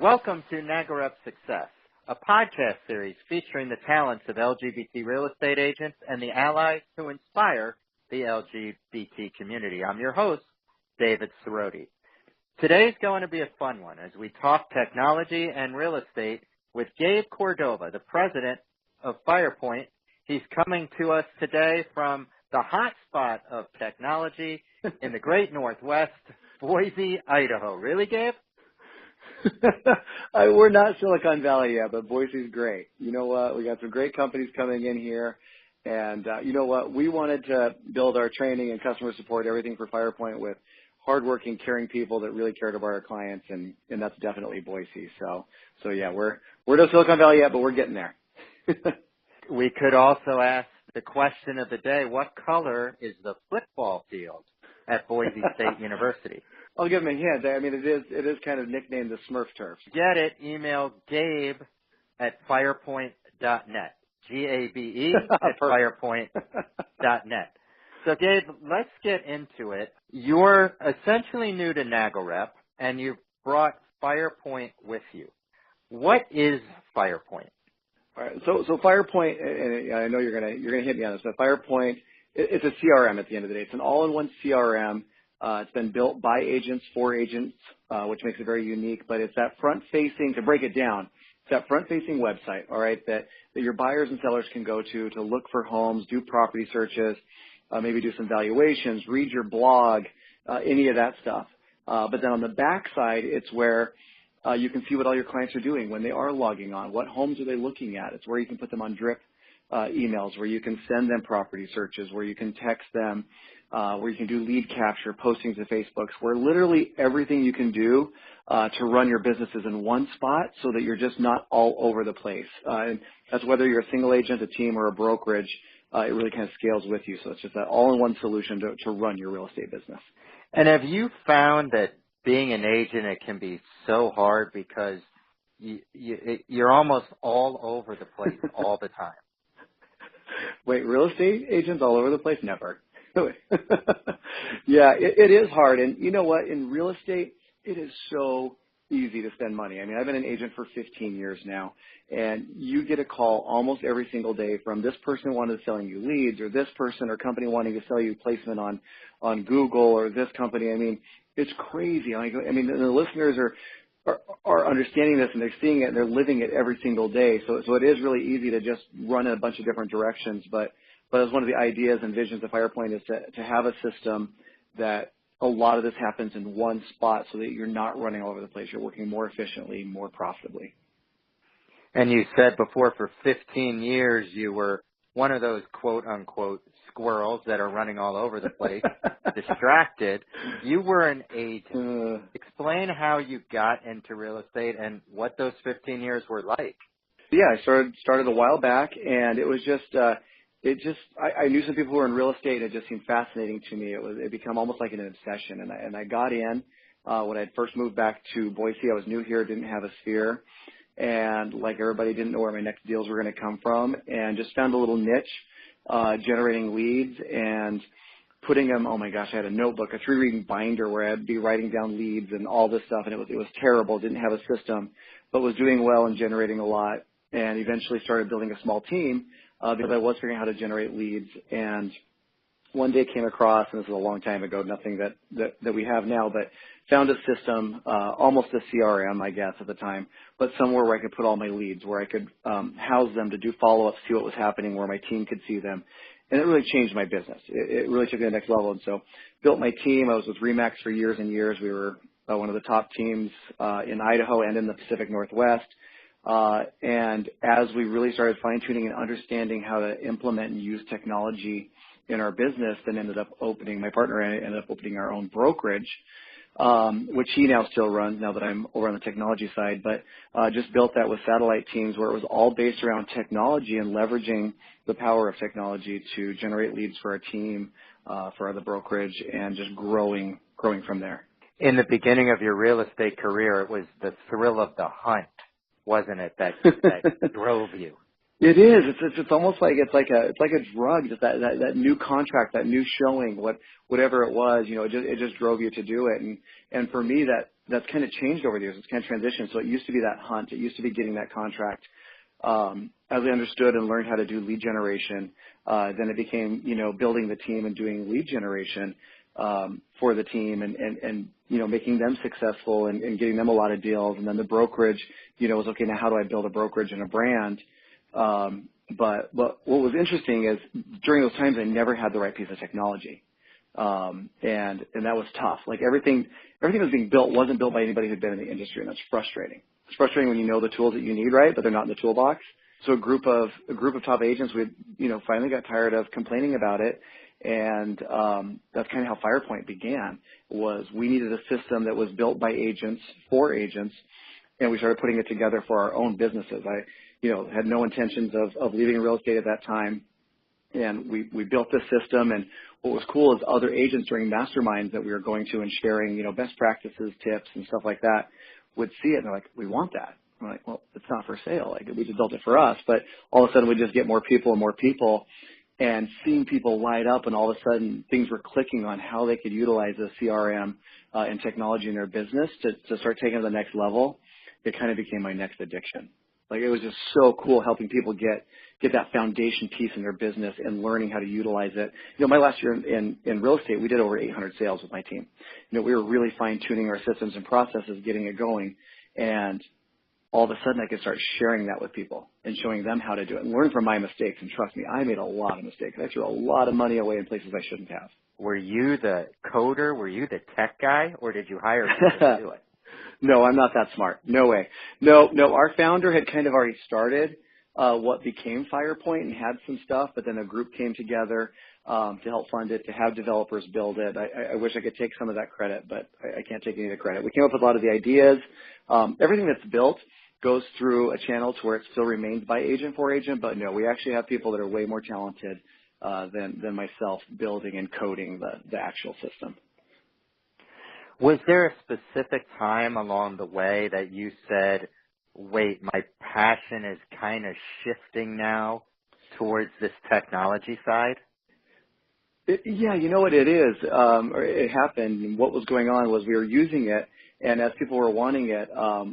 Welcome to NAGLREP Success, a podcast series featuring the talents of LGBT real estate agents and the allies who inspire the LGBT community. I'm your host, David Cerroti. Today's going to be a fun one as we talk technology and real estate with Gabe Cordova, the president of Firepoint. He's coming to us today from the hot spot of technology in the great Northwest, Boise, Idaho. Really, Gabe? We're not Silicon Valley yet, but Boise's great. You know what? We got some great companies coming in here. And you know what? We wanted to build our training and customer support, everything for Firepoint with hardworking, caring people that really cared about our clients, and that's definitely Boise. So yeah, we're no Silicon Valley yet, but we're getting there. We could also ask the question of the day: what color is the football field at Boise State University? I'll give him a hint. I mean, it is kind of nicknamed the Smurf Turf. Get it? Email Gabe at firepoint.net. Gabe at firepoint.net. So, Gabe, let's get into it. You're essentially new to NAGLREP, and you brought Firepoint with you. What is Firepoint? All right. So Firepoint, and I know you're gonna hit me on this, but Firepoint, it's a CRM at the end of the day. It's an all-in-one CRM. It's been built by agents for agents, which makes it very unique. But it's that front-facing, to break it down, it's that front-facing website, all right, that your buyers and sellers can go to look for homes, do property searches, maybe do some valuations, read your blog, any of that stuff. But then on the back side, it's where you can see what all your clients are doing when they are logging on. What homes are they looking at? It's where you can put them on drip emails, where you can send them property searches, where you can text them, where you can do lead capture, postings to Facebook, where literally everything you can do to run your business is in one spot so that you're just not all over the place. And that's whether you're a single agent, a team, or a brokerage. It really kind of scales with you. So it's just that all-in-one solution to run your real estate business. And have you found that being an agent, it can be so hard because you're almost all over the place all the time? Wait, real estate agents all over the place? Never. Yeah, it is hard. And you know what? In real estate, it is so easy to spend money. I mean, I've been an agent for 15 years now, and you get a call almost every single day from this person wanting to selling you leads, or this person or company wanting to sell you placement on Google, or this company. I mean, it's crazy. I mean, the listeners are understanding this, and they're seeing it, and they're living it every single day. So it is really easy to just run in a bunch of different directions. But as one of the ideas and visions of Firepoint is to have a system that a lot of this happens in one spot so that you're not running all over the place. You're working more efficiently, more profitably. And you said before for 15 years you were one of those quote-unquote squirrels that are running all over the place, distracted. You were an agent. Explain how you got into real estate and what those 15 years were like. Yeah, I started a while back, and it was just I knew some people who were in real estate, and it just seemed fascinating to me. It became almost like an obsession, and I got in when I first moved back to Boise. I was new here, didn't have a sphere, and like everybody, didn't know where my next deals were going to come from, and just found a little niche, generating leads and putting them. Oh my gosh, I had a notebook, a 3-reading binder where I'd be writing down leads and all this stuff, and it was terrible. Didn't have a system, but was doing well and generating a lot, and eventually started building a small team. Because I was figuring out how to generate leads, and one day came across, and this was a long time ago, nothing that we have now, but found a system, almost a CRM, I guess, at the time, but somewhere where I could put all my leads, where I could house them to do follow-ups, see what was happening, where my team could see them. And it really changed my business. It really took me to the next level. And so built my team. I was with RE/MAX for years and years. We were one of the top teams in Idaho and in the Pacific Northwest. And as we really started fine-tuning and understanding how to implement and use technology in our business, then my partner ended up opening our own brokerage, which he now still runs now that I'm over on the technology side, but just built that with satellite teams where it was all based around technology and leveraging the power of technology to generate leads for our team, for the brokerage, and just growing from there. In the beginning of your real estate career, it was the thrill of the hunt, wasn't it, that drove you? It is. It's almost like it's like a drug. Just that new contract, that new showing, whatever it was, it just drove you to do it. And for me, that's kind of changed over the years. It's kind of transitioned. So it used to be that hunt. It used to be getting that contract. As I understood and learned how to do lead generation, then it became, building the team and doing lead generation for the team and making them successful and getting them a lot of deals. And then the brokerage, was, okay, now how do I build a brokerage and a brand? But what was interesting is during those times I never had the right piece of technology. And that was tough. Like everything that was being built wasn't built by anybody who'd been in the industry, and that's frustrating. It's frustrating when you know the tools that you need, right, but they're not in the toolbox. So a group of top agents, we finally got tired of complaining about it, and that's kind of how Firepoint began. Was we needed a system that was built by agents for agents, and we started putting it together for our own businesses. I had no intentions of leaving real estate at that time, and we built this system. And what was cool is other agents during masterminds that we were going to and sharing, best practices, tips, and stuff like that would see it, and they're like, we want that. I'm like, well, it's not for sale. Like, we just built it for us. But all of a sudden, we just get more people, and seeing people light up, and all of a sudden, things were clicking on how they could utilize a CRM and technology in their business to start taking it to the next level. It kind of became my next addiction. Like, it was just so cool helping people get that foundation piece in their business and learning how to utilize it. My last year in real estate, we did over 800 sales with my team. We were really fine-tuning our systems and processes, getting it going. And all of a sudden, I could start sharing that with people and showing them how to do it and learn from my mistakes. And trust me, I made a lot of mistakes. I threw a lot of money away in places I shouldn't have. Were you the coder? Were you the tech guy? Or did you hire people to do it? No, I'm not that smart. No way. No, our founder had kind of already started what became Firepoint and had some stuff, but then a group came together to help fund it, to have developers build it. I wish I could take some of that credit, but I can't take any of the credit. We came up with a lot of the ideas. Everything that's built goes through a channel to where it still remains by agent for agent, but no, we actually have people that are way more talented than myself building and coding the actual system. Was there a specific time along the way that you said, wait, my passion is kind of shifting now towards this technology side? Yeah, you know what it is. It happened. And what was going on was we were using it, and as people were wanting it,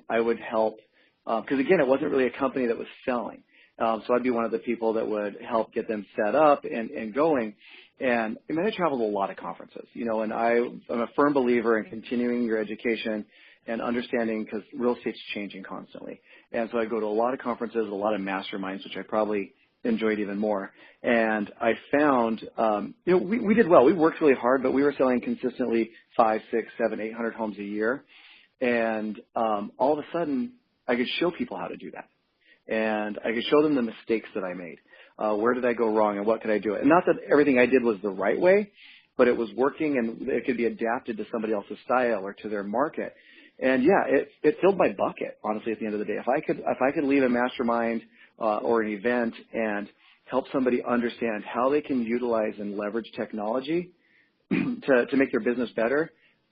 I would help. Because, again, it wasn't really a company that was selling. So I'd be one of the people that would help get them set up and going. And I traveled a lot of conferences, and I'm a firm believer in continuing your education and understanding, because real estate's changing constantly. And so I go to a lot of conferences, a lot of masterminds, which I probably enjoyed even more. And I found, we did well. We worked really hard, but we were selling consistently 5, 6, 7, 800 homes a year. And all of a sudden, I could show people how to do that. And I could show them the mistakes that I made. Where did I go wrong, and what could I do? And not that everything I did was the right way, but it was working, and it could be adapted to somebody else's style or to their market. And yeah, it filled my bucket, honestly, at the end of the day. If I could lead a mastermind or an event and help somebody understand how they can utilize and leverage technology to make their business better,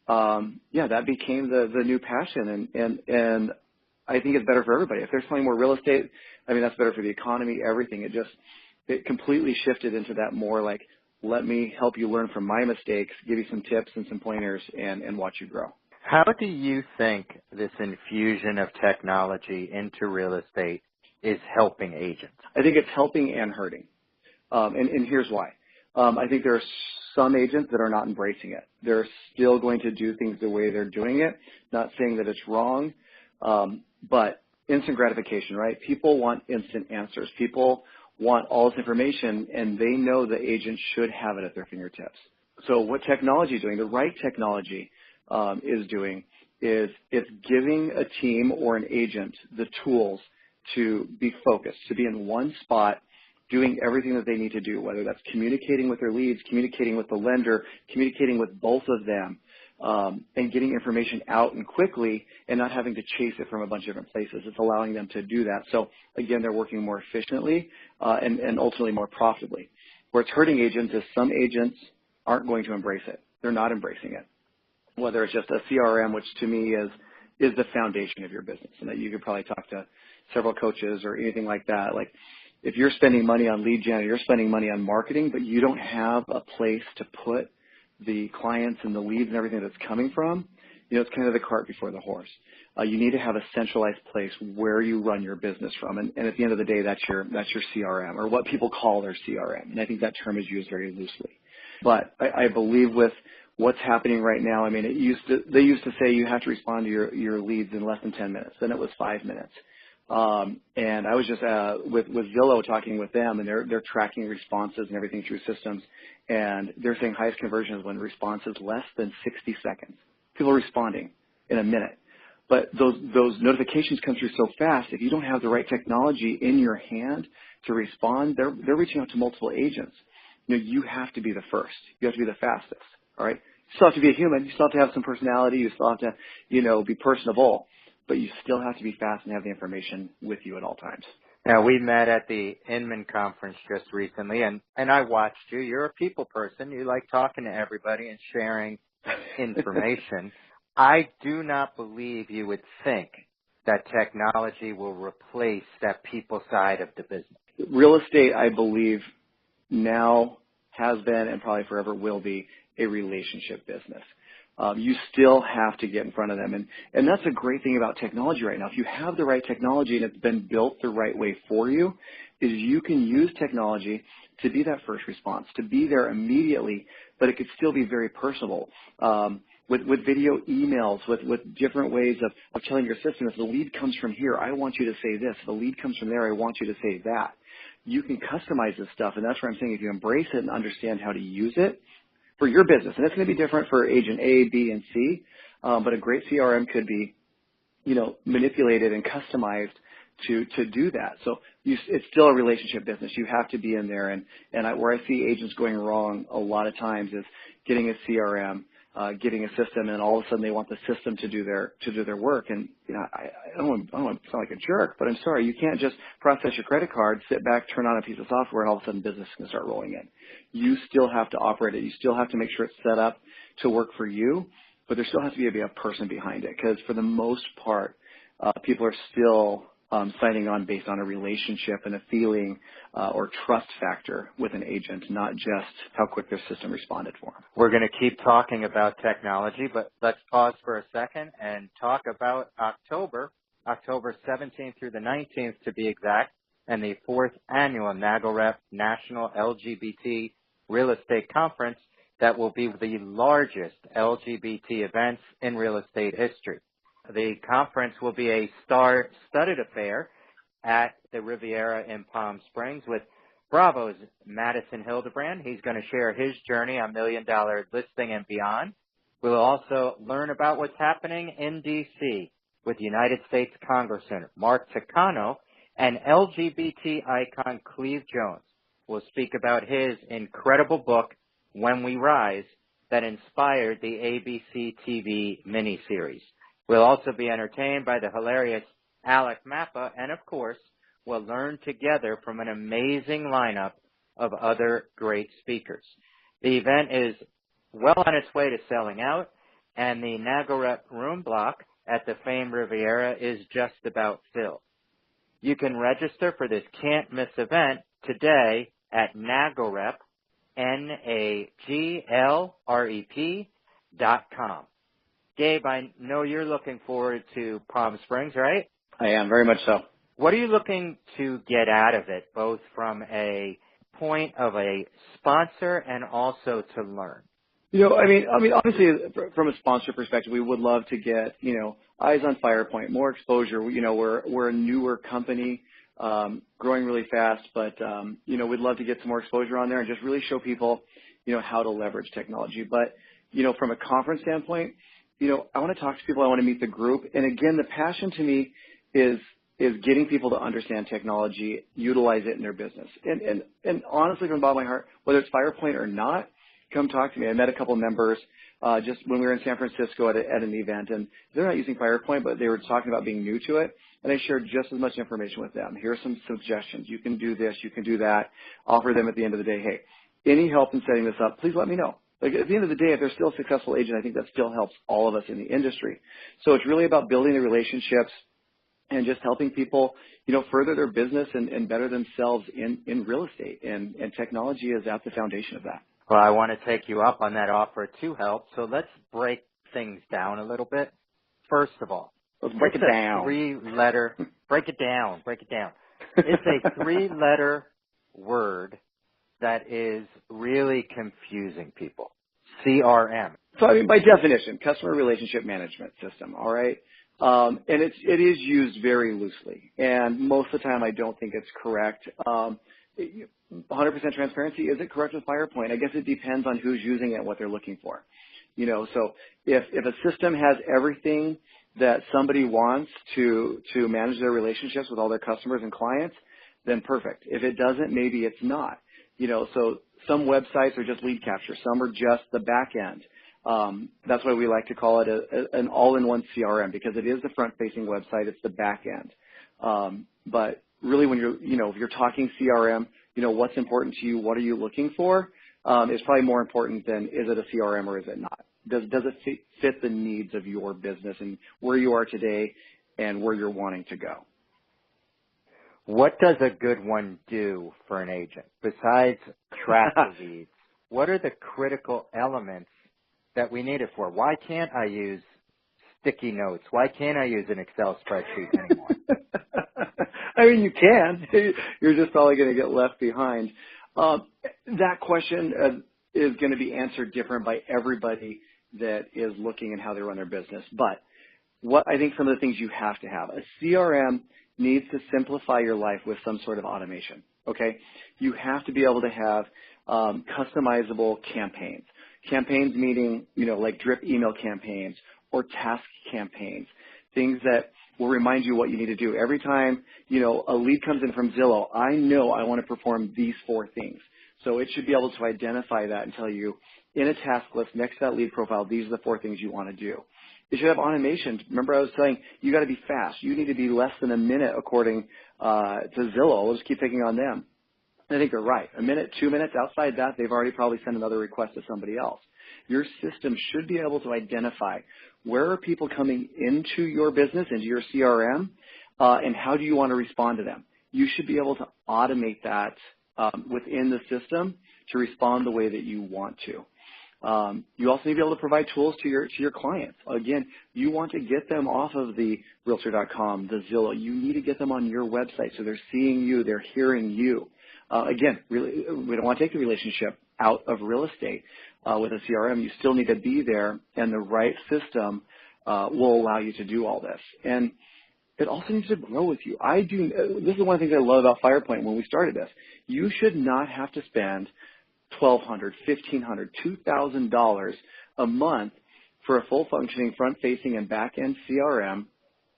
that became the new passion. And I think it's better for everybody. If they're selling more real estate, that's better for the economy, everything. It completely shifted into that more like, let me help you learn from my mistakes, give you some tips and some pointers, and watch you grow. How do you think this infusion of technology into real estate is helping agents? I think it's helping and hurting. And here's why. I think there are some agents that are not embracing it. They're still going to do things the way they're doing it, not saying that it's wrong. But instant gratification, right? People want instant answers. People want all this information, and they know the agent should have it at their fingertips. So what technology is doing, the right technology is doing, is it's giving a team or an agent the tools to be focused, to be in one spot, doing everything that they need to do, whether that's communicating with their leads, communicating with the lender, communicating with both of them, and getting information out and quickly and not having to chase it from a bunch of different places. It's allowing them to do that. So, again, they're working more efficiently and ultimately more profitably. Where it's hurting agents is some agents aren't going to embrace it. They're not embracing it. Whether it's just a CRM, which to me is the foundation of your business, and that you could probably talk to several coaches or anything like that. Like, if you're spending money on lead gen, you're spending money on marketing, but you don't have a place to put the clients and the leads and everything that's coming from, it's kind of the cart before the horse. You need to have a centralized place where you run your business from, and at the end of the day, that's your CRM, or what people call their CRM, and I think that term is used very loosely. But I believe with what's happening right now, I mean, they used to say you have to respond to your leads in less than 10 minutes. Then it was 5 minutes. And I was just with Zillow talking with them, and they're tracking responses and everything through systems, and they're saying highest conversion is when response is less than 60 seconds. People are responding in a minute. But those notifications come through so fast, if you don't have the right technology in your hand to respond, they're reaching out to multiple agents. You have to be the first. You have to be the fastest, all right? You still have to be a human. You still have to have some personality. You still have to, be personable. But you still have to be fast and have the information with you at all times. Now, we met at the Inman conference just recently, and I watched you. You're a people person. You like talking to everybody and sharing information. I do not believe you would think that technology will replace that people side of the business. Real estate, I believe, now has been and probably forever will be a relationship business. You still have to get in front of them. And that's a great thing about technology right now. If you have the right technology and it's been built the right way for you, is you can use technology to be that first response, to be there immediately, but it could still be very personable. With video emails, with different ways of telling your system, if the lead comes from here, I want you to say this. If the lead comes from there, I want you to say that. You can customize this stuff, and that's where I'm saying if you embrace it and understand how to use it for your business, and it's going to be different for agent A, B, and C, but a great CRM could be, manipulated and customized to do that. So it's still a relationship business. You have to be in there, and where I see agents going wrong a lot of times is getting a CRM, getting a system, and all of a sudden they want the system to do their work. And I don't want to sound like a jerk, but I'm sorry, you can't just process your credit card, sit back, turn on a piece of software, and all of a sudden business can start rolling in. You still have to operate it. You still have to make sure it's set up to work for you, but there still has to be a person behind it, because for the most part, people are still signing on based on a relationship and a feeling or trust factor with an agent, not just how quick their system responded for them. We're going to keep talking about technology, but let's pause for a second and talk about October 17th through the 19th to be exact, and the 4th annual NAGLREP National LGBT Real Estate Conference that will be the largest LGBT events in real estate history. The conference will be a star-studded affair at the Riviera in Palm Springs with Bravo's Madison Hildebrand. He's going to share his journey on $1 Million Listing and beyond. We'll also learn about what's happening in D.C. with United States Congressman Mark Takano and LGBT icon Cleve Jones. We'll speak about his incredible book, When We Rise, that inspired the ABC TV miniseries. We'll also be entertained by the hilarious Alec Mappa, and of course, we'll learn together from an amazing lineup of other great speakers. The event is well on its way to selling out, and the NAGLREP room block at the famed Riviera is just about filled. You can register for this can't-miss event today at NAGLREP, NAGLREP.com. Gabe, I know you're looking forward to Palm Springs, right? I am, very much so. What are you looking to get out of it, both from a point of a sponsor and also to learn? Obviously, from a sponsor perspective, we would love to get, eyes on Firepoint, more exposure. We're a newer company, growing really fast, but, we'd love to get some more exposure on there and just really show people, how to leverage technology. But, from a conference standpoint, I want to talk to people. I want to meet the group. And again, the passion to me is getting people to understand technology, utilize it in their business. And honestly, from the bottom of my heart, whether it's Firepoint or not, come talk to me. I met a couple of members just when we were in San Francisco at an event, and they're not using Firepoint, but they were talking about being new to it. And I shared just as much information with them. Here are some suggestions. You can do this. You can do that. Offer them at the end of the day, hey, any help in setting this up, please let me know. Like at the end of the day, if they're still a successful agent, I think that still helps all of us in the industry. So it's really about building the relationships and just helping people, further their business and better themselves in real estate. And technology is at the foundation of that. Well, I want to take you up on that offer to help. So let's break things down a little bit. First of all, let's break it down. Break it down. It's a 3-letter word that is really confusing people. CRM. So, I mean, by definition, customer relationship management system, all right? And it is used very loosely. And most of the time, I don't think it's correct. 100% transparency, is it correct with Firepoint? I guess it depends on who's using it and what they're looking for. So if a system has everything that somebody wants to manage their relationships with all their customers and clients, then perfect. If it doesn't, maybe it's not. So some websites are just lead capture. Some are just the back end. That's why we like to call it an all-in-one CRM, because it is the front-facing website. It's the back end. But really, when if you're talking CRM, what's important to you, what are you looking for, is probably more important than is it a CRM or is it not. Does it fit the needs of your business and where you are today and where you're wanting to go? What does a good one do for an agent besides track the leads? What are the critical elements that we need it for? Why can't I use sticky notes? Why can't I use an Excel spreadsheet anymore? I mean, you can. You're just probably going to get left behind. That question is going to be answered different by everybody that is looking at how they run their business. But what I think some of the things you have to have, a CRM needs to simplify your life with some sort of automation, okay? You have to be able to have customizable campaigns. Campaigns meaning, like drip email campaigns or task campaigns, things that will remind you what you need to do. Every time, a lead comes in from Zillow, I know I want to perform these 4 things. So it should be able to identify that and tell you in a task list next to that lead profile, these are the 4 things you want to do. It should have automation. Remember I was saying you got to be fast. You need to be less than a minute according to Zillow. We'll just keep picking on them. I think they're right. A minute, 2 minutes, outside that, they've already probably sent another request to somebody else. Your system should be able to identify where are people coming into your business, into your CRM, and how do you want to respond to them. You should be able to automate that within the system to respond the way that you want to. You also need to be able to provide tools to your clients. Again, you want to get them off of the Realtor.com, the Zillow. You need to get them on your website so they're seeing you, they're hearing you. Again, really, we don't want to take the relationship out of real estate. With a CRM, you still need to be there, and the right system will allow you to do all this. And it also needs to grow with you. This is one of the things I love about Firepoint when we started this. You should not have to spend $1,200, $1,500, $2,000 a month for a full-functioning front-facing and back-end CRM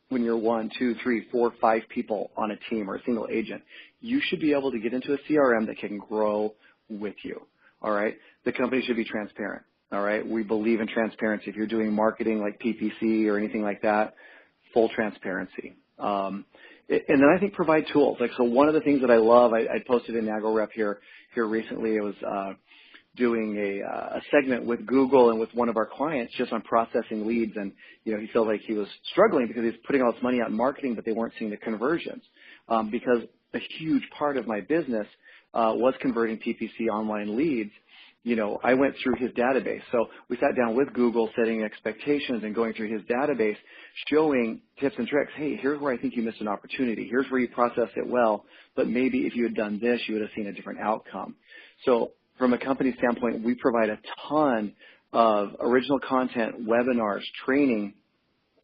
when you're 1, 2, 3, 4, 5 people on a team or a single agent. You should be able to get into a CRM that can grow with you. All right? The company should be transparent. All right? We believe in transparency. If you're doing marketing like PPC or anything like that, full transparency. And then I think provide tools. So one of the things that I love, I posted in NAGLREP here recently. It was doing a segment with Google and with one of our clients just on processing leads. And, he felt like he was struggling because he was putting all this money out in marketing, but they weren't seeing the conversions. Because a huge part of my business was converting PPC online leads. I went through his database. So we sat down with Google, setting expectations and going through his database, showing tips and tricks. Hey, here's where I think you missed an opportunity. Here's where you processed it well, but maybe if you had done this, you would have seen a different outcome. So from a company standpoint, we provide a ton of original content, webinars, training,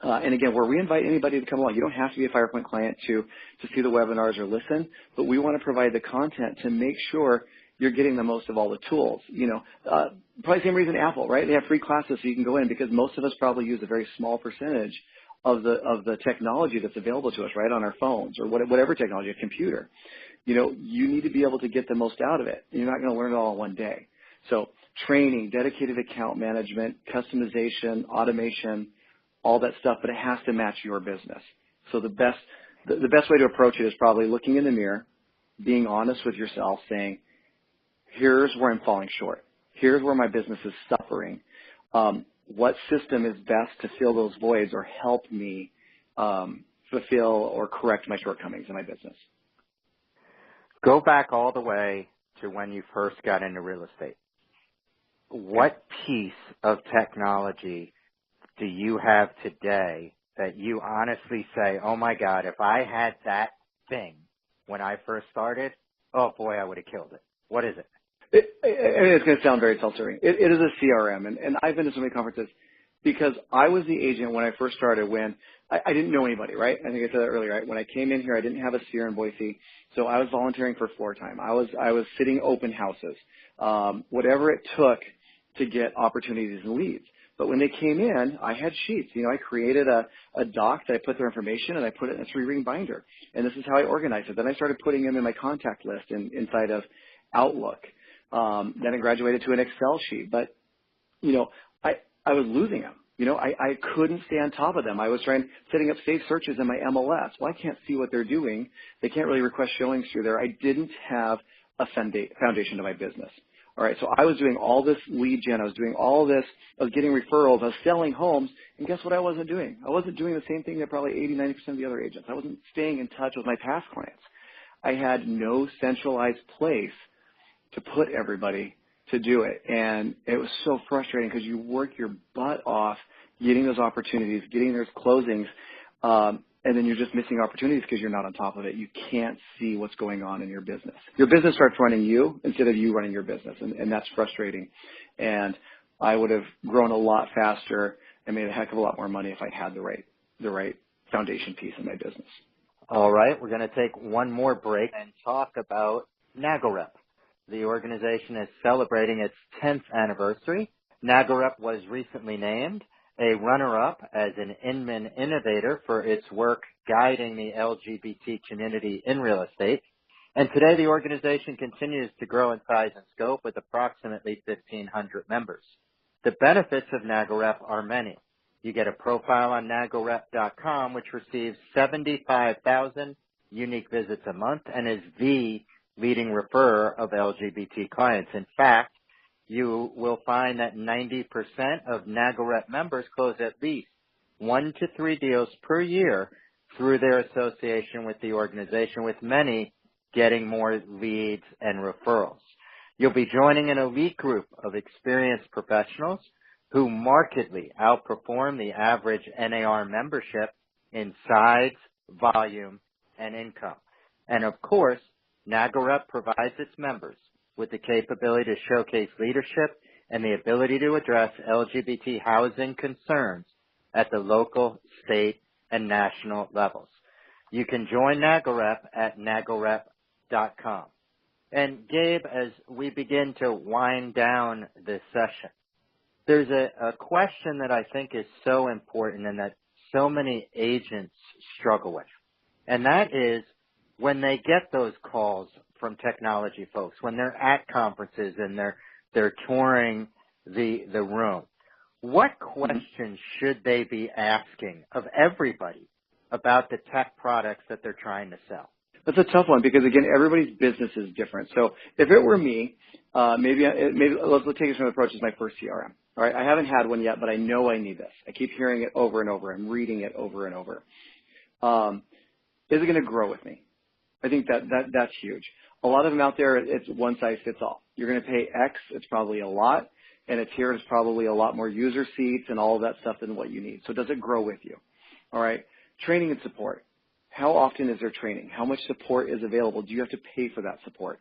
and again, where we invite anybody to come along. You don't have to be a Firepoint client to see the webinars or listen, but we want to provide the content to make sure you're getting the most of all the tools. Probably the same reason Apple, right? They have free classes so you can go in because most of us probably use a very small percentage of the technology that's available to us, right, on our phones or whatever technology, a computer. You need to be able to get the most out of it. You're not going to learn it all in one day. So training, dedicated account management, customization, automation, all that stuff, but it has to match your business. So the best way to approach it is probably looking in the mirror, being honest with yourself, saying, here's where I'm falling short. Here's where my business is suffering. What system is best to fill those voids or help me fulfill or correct my shortcomings in my business? Go back all the way to when you first got into real estate. What piece of technology do you have today that you honestly say, oh my God, if I had that thing when I first started, oh boy, I would have killed it? What is it? It's going to sound very self-serving. It is a CRM, and I've been to so many conferences because I was the agent when I first started when I didn't know anybody, right? I think I said that earlier, right? When I came in here, I didn't have a CRM in Boise, so I was volunteering for floor time. I was sitting open houses, whatever it took to get opportunities and leads. But when they came in, I had sheets. You know, I created a doc that I put their information and I put it in a 3-ring binder. And this is how I organized it. Then I started putting them in my contact list inside of Outlook. Then I graduated to an Excel sheet. But, you know, I was losing them. You know, I couldn't stay on top of them. I was setting up safe searches in my MLS. Well, I can't see what they're doing. They can't really request showings through there. I didn't have a foundation to my business. All right, so I was doing all this lead gen. I was doing all this. I was getting referrals. I was selling homes. And guess what I wasn't doing? I wasn't doing the same thing that probably 80, 90% of the other agents. I wasn't staying in touch with my past clients. I had no centralized place to put everybody to do it. And it was so frustrating because you work your butt off getting those opportunities, getting those closings, and then you're just missing opportunities because you're not on top of it. You can't see what's going on in your business. Your business starts running you instead of you running your business, and that's frustrating. And I would have grown a lot faster and made a heck of a lot more money if I had the right foundation piece in my business. All right, we're going to take one more break and talk about NAGLREP. The organization is celebrating its 10th anniversary. NAGLREP was recently named a runner-up as an Inman Innovator for its work guiding the LGBT community in real estate. And today the organization continues to grow in size and scope with approximately 1,500 members. The benefits of NAGLREP are many. You get a profile on NAGLREP.com, which receives 75,000 unique visits a month and is the leading referrer of LGBT clients. In fact, you will find that 90% of NAGLREP members close at least 1 to 3 deals per year through their association with the organization, with many getting more leads and referrals. You'll be joining an elite group of experienced professionals who markedly outperform the average NAR membership in size, volume, and income. And of course, NAGLREP provides its members with the capability to showcase leadership and the ability to address LGBT housing concerns at the local, state, and national levels. You can join NAGLREP at NAGLREP.com. And Gabe, as we begin to wind down this session, there's a question that I think is so important and that so many agents struggle with. And that is when they get those calls from technology folks, when they're at conferences and they're touring the room, what questions should they be asking of everybody about the tech products that they're trying to sell? That's a tough one because, again, everybody's business is different. So if it were me, maybe let's take this from the approach as my first CRM. All right, I haven't had one yet, but I know I need this. I keep hearing it over and over. I'm reading it over and over. Is it going to grow with me? I think that's huge. A lot of them out there, it's one size fits all. You're going to pay X, it's probably a lot, and it's here, it's probably a lot more user seats and all of that stuff than what you need. So does it grow with you? All right, training and support. How often is there training? How much support is available? Do you have to pay for that support?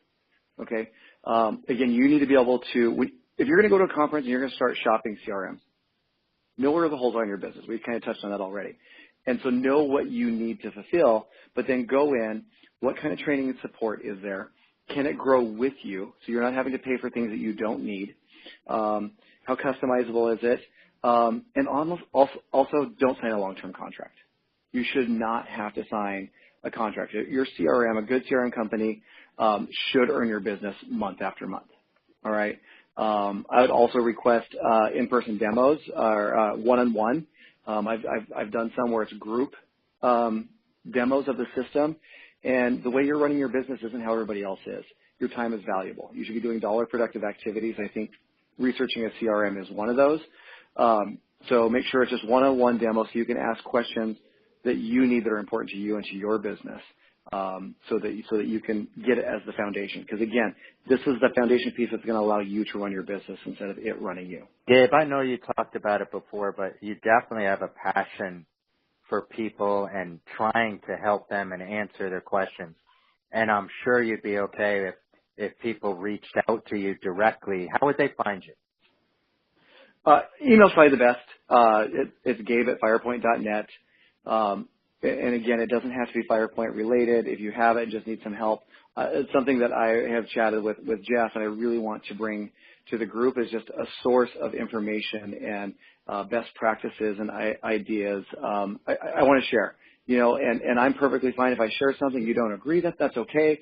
Okay. Again, you need to be able to, if you're going to go to a conference and you're going to start shopping CRMs, know where the holes are in your business. We've kind of touched on that already. And so know what you need to fulfill, but then go in, what kind of training and support is there? Can it grow with you so you're not having to pay for things that you don't need? How customizable is it? And also don't sign a long-term contract. You should not have to sign a contract. Your CRM, a good CRM company, should earn your business month after month. All right. I would also request in-person demos or one-on-one. I've done some where it's group demos of the system, and the way you're running your business isn't how everybody else is. Your time is valuable. You should be doing dollar productive activities. I think researching a CRM is one of those. So make sure it's just one-on-one demo so you can ask questions that you need that are important to you and to your business. so that you can get it as the foundation. Because again, this is the foundation piece that's going to allow you to run your business instead of it running you. Gabe, I know you talked about it before, but you definitely have a passion for people and trying to help them and answer their questions. And I'm sure you'd be okay if people reached out to you directly. How would they find you? Email's probably the best. It's gabe@firepoint.net. And again, it doesn't have to be Firepoint related. If you have it, just need some help. It's something that I have chatted with Jeff, and I really want to bring to the group is just a source of information and best practices and ideas. I want to share, and I'm perfectly fine if I share something you don't agree. That's okay.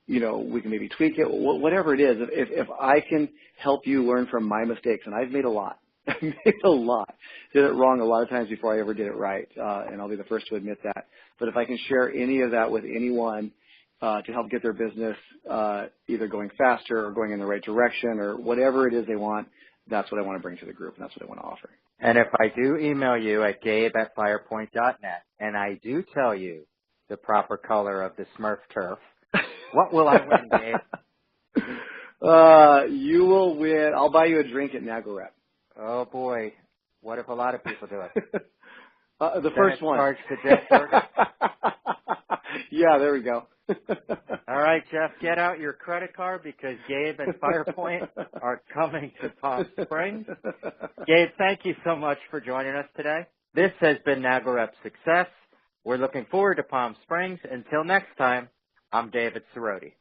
We can maybe tweak it, whatever it is. If I can help you learn from my mistakes, and I've made a lot. I made a lot. Did it wrong a lot of times before I ever did it right, and I'll be the first to admit that. But if I can share any of that with anyone to help get their business either going faster or going in the right direction or whatever it is they want, that's what I want to bring to the group, and that's what I want to offer. And if I do email you at gabe@firepoint.net, and I do tell you the proper color of the Smurf turf, what will I win, Gabe? You will win. I'll buy you a drink at NAGLREP. Oh, boy. What if a lot of people do it? The first one. Charge to Jeff Berger? Yeah, there we go. All right, Jeff, get out your credit card because Gabe and Firepoint are coming to Palm Springs. Gabe, thank you so much for joining us today. This has been NAGLREP Success. We're looking forward to Palm Springs. Until next time, I'm David Cerroti.